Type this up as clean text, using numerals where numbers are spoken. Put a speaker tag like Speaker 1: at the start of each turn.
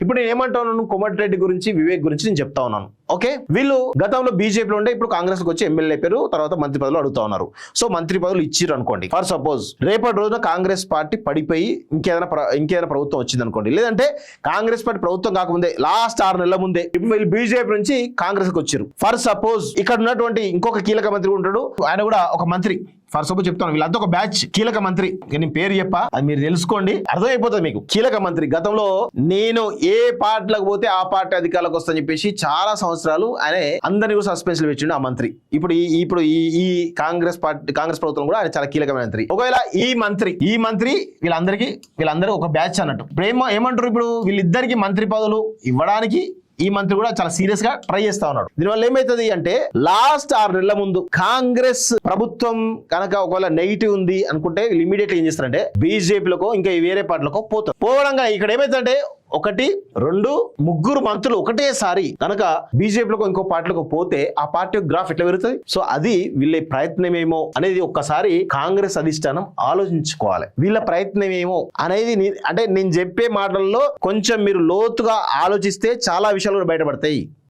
Speaker 1: ఇప్పుడు నేను ఏమంటాను, కోమటిరెడ్డి గురించి, వివేక్ గురించి నేను చెప్తా ఉన్నాను. ఓకే, వీళ్ళు గతంలో బీజేపీలో ఉండే ఇప్పుడు కాంగ్రెస్ కి వచ్చి ఎమ్మెల్యే పేరు తర్వాత మంత్రి పదవులు అడుగుతా ఉన్నారు. సో మంత్రి పదవులు ఇచ్చిర్రు అనుకోండి, ఫర్ సపోజ్ రేపటి రోజున కాంగ్రెస్ పార్టీ పడిపోయి ఇంకేదైనా ప్రభుత్వం వచ్చింది అనుకోండి, లేదంటే కాంగ్రెస్ పార్టీ ప్రభుత్వం కాకముందే లాస్ట్ 6 నెలల ముందే ఇప్పుడు వీళ్ళు బీజేపీ నుంచి కాంగ్రెస్ కి వచ్చారు. ఫర్ సపోజ్ ఇక్కడ ఉన్నటువంటి ఇంకొక కీలక మంత్రి ఉంటాడు, ఆయన కూడా ఒక మంత్రి. ఫర్ సపోజ్ చెప్తాను, వీళ్ళంతా ఒక బ్యాచ్ కీలక మంత్రి. నేను పేరు చెప్పా, అది మీరు తెలుసుకోండి, అర్థమైపోతుంది మీకు. కీలక మంత్రి గతంలో నేను ఏ పార్టీలకు పోతే ఆ పార్టీ అధికారులకు వస్తా అని చెప్పేసి చాలా సంవత్సరాలు ఆయన అందరినీ కూడా సస్పెన్స్ లో పెట్టిండు ఆ మంత్రి. ఇప్పుడు ఈ కాంగ్రెస్ ప్రభుత్వం కూడా ఆయన చాలా కీలకమైన మంత్రి. ఒకవేళ ఈ మంత్రి వీళ్ళందరూ ఒక బ్యాచ్ అన్నట్టు. ఇప్పుడు ఏమంటారు, ఇప్పుడు వీళ్ళిద్దరికి మంత్రి పదవులు ఇవ్వడానికి ఈ మంత్రి కూడా చాలా సీరియస్ గా ట్రై చేస్తా ఉన్నాడు. దీనివల్ల ఏమైతుంది అంటే లాస్ట్ 6 నెలల ముందు కాంగ్రెస్ ప్రభుత్వం కనుక ఒకవేళ నెగిటివ్ ఉంది అనుకుంటే వీళ్ళు ఇమీడియట్ ఏం చేస్తారంటే బీజేపీలకో ఇంకా వేరే పార్టీలకో పోతారు. పోవడంగా ఇక్కడ ఏమైతుందంటే 1, 2, 3 మంత్రులు ఒకటేసారి కనుక బీజేపీలకు ఇంకో పార్టీలకు పోతే ఆ పార్టీ గ్రాఫ్ ఎట్లా పెరుగుతుంది. సో అది వీళ్ళ ప్రయత్నం ఏమో అనేది ఒక్కసారి కాంగ్రెస్ అధిష్టానం ఆలోచించుకోవాలి. వీళ్ళ ప్రయత్నం ఏమో అనేది అంటే నేను చెప్పే మాటల్లో కొంచెం మీరు లోతుగా ఆలోచిస్తే చాలా విషయాలు బయటపడతాయి.